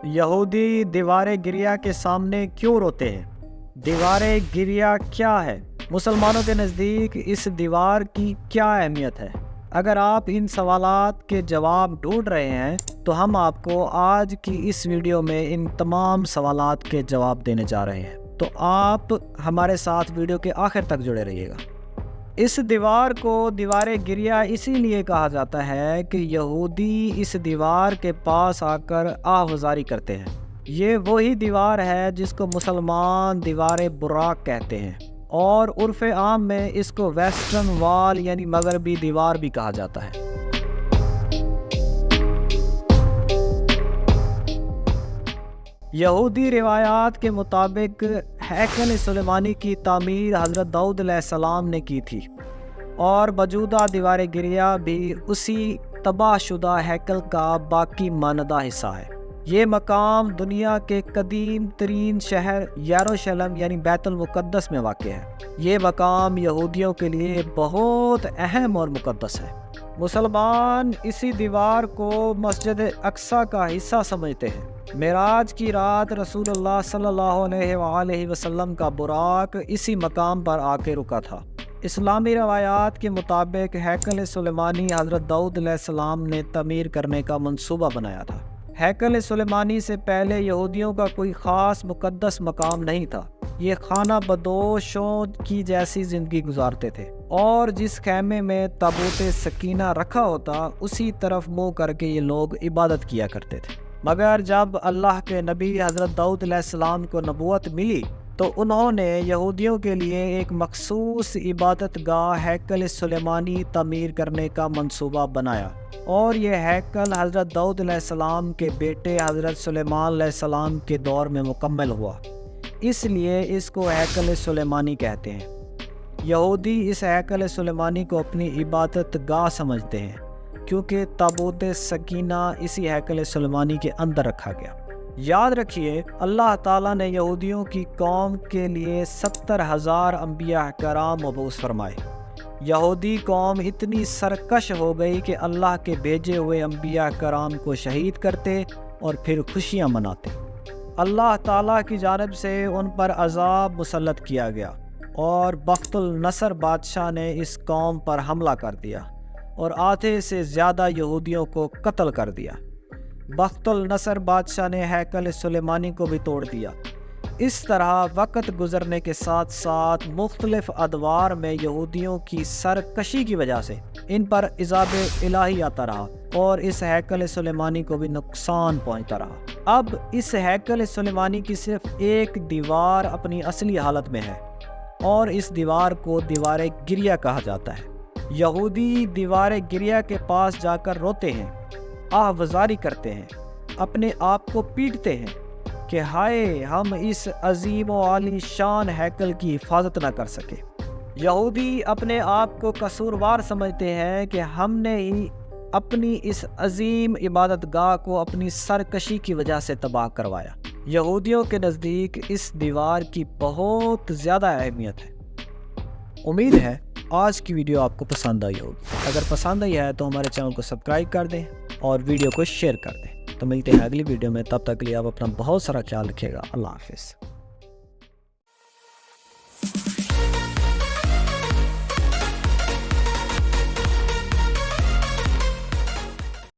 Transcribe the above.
یہودی دیوار گریہ کے سامنے کیوں روتے ہیں؟ دیوار گریہ کیا ہے؟ مسلمانوں کے نزدیک اس دیوار کی کیا اہمیت ہے؟ اگر آپ ان سوالات کے جواب ڈھونڈ رہے ہیں تو ہم آپ کو آج کی اس ویڈیو میں ان تمام سوالات کے جواب دینے جا رہے ہیں، تو آپ ہمارے ساتھ ویڈیو کے آخر تک جڑے رہیے گا۔ اس دیوار کو دیوار گریہ اسی لیے کہا جاتا ہے کہ یہودی اس دیوار کے پاس آ کر آہوازاری کرتے ہیں۔ یہ وہی دیوار ہے جس کو مسلمان دیوار براق کہتے ہیں، اور عرف عام میں اس کو ویسٹرن وال یعنی مغربی دیوار بھی کہا جاتا ہے۔ یہودی روایات کے مطابق ہیکل سلیمانی کی تعمیر حضرت داؤد علیہ السلام نے کی تھی، اور موجودہ دیوار گریہ بھی اسی تباہ شدہ ہیکل کا باقی ماندہ حصہ ہے۔ یہ مقام دنیا کے قدیم ترین شہر یروشلم یعنی بیت المقدس میں واقع ہے۔ یہ مقام یہودیوں کے لیے بہت اہم اور مقدس ہے۔ مسلمان اسی دیوار کو مسجد اقصی کا حصہ سمجھتے ہیں۔ معراج کی رات رسول اللہ صلی اللہ علیہ وآلہ وسلم کا براق اسی مقام پر آ کے رکا تھا۔ اسلامی روایات کے مطابق ہیکل سلیمانی حضرت داؤد علیہ السلام نے تعمیر کرنے کا منصوبہ بنایا تھا۔ ہیکل سلیمانی سے پہلے یہودیوں کا کوئی خاص مقدس مقام نہیں تھا۔ یہ خانہ بدوشوں کی جیسی زندگی گزارتے تھے، اور جس خیمے میں تابوت سکینہ رکھا ہوتا اسی طرف منہ کر کے یہ لوگ عبادت کیا کرتے تھے۔ مگر جب اللہ کے نبی حضرت داؤد علیہ السلام کو نبوت ملی تو انہوں نے یہودیوں کے لیے ایک مخصوص عبادت گاہ ہیکل سلیمانی تعمیر کرنے کا منصوبہ بنایا، اور یہ ہیکل حضرت داؤد علیہ السلام کے بیٹے حضرت سلیمان علیہ السلام کے دور میں مکمل ہوا، اس لیے اس کو ہیکل سلیمانی کہتے ہیں۔ یہودی اس ہیکل سلیمانی کو اپنی عبادت گاہ سمجھتے ہیں، کیونکہ تابوت سکینہ اسی ہیکل سلیمانی کے اندر رکھا گیا۔ یاد رکھیے، اللہ تعالیٰ نے یہودیوں کی قوم کے لیے 70,000 انبیاء کرام مبعوث فرمائے۔ یہودی قوم اتنی سرکش ہو گئی کہ اللہ کے بھیجے ہوئے انبیاء کرام کو شہید کرتے اور پھر خوشیاں مناتے۔ اللہ تعالیٰ کی جانب سے ان پر عذاب مسلط کیا گیا، اور بخت النصر بادشاہ نے اس قوم پر حملہ کر دیا اور آدھے سے زیادہ یہودیوں کو قتل کر دیا۔ بخت النصر بادشاہ نے ہیکل سلیمانی کو بھی توڑ دیا۔ اس طرح وقت گزرنے کے ساتھ ساتھ مختلف ادوار میں یہودیوں کی سرکشی کی وجہ سے ان پر عذاب الہی آتا رہا، اور اس ہیکل سلیمانی کو بھی نقصان پہنچتا رہا۔ اب اس ہیکل سلیمانی کی صرف ایک دیوار اپنی اصلی حالت میں ہے، اور اس دیوار کو دیوار گریہ کہا جاتا ہے۔ یہودی دیوار گریہ کے پاس جا کر روتے ہیں، آہوازاری کرتے ہیں، اپنے آپ کو پیٹتے ہیں کہ ہائے، ہم اس عظیم و عالی شان ہیکل کی حفاظت نہ کر سکے۔ یہودی اپنے آپ کو قصوروار سمجھتے ہیں کہ ہم نے ہی اپنی اس عظیم عبادت گاہ کو اپنی سرکشی کی وجہ سے تباہ کروایا۔ یہودیوں کے نزدیک اس دیوار کی بہت زیادہ اہمیت ہے۔ امید ہے آج کی ویڈیو آپ کو پسند آئی ہوگی۔ اگر پسند آئی ہے تو ہمارے چینل کو سبسکرائب کر دیں اور ویڈیو کو شیئر کر دیں۔ تو ملتے ہیں اگلی ویڈیو میں، تب تک کے لیے آپ اپنا بہت سارا خیال رکھیے گا۔ اللہ حافظ۔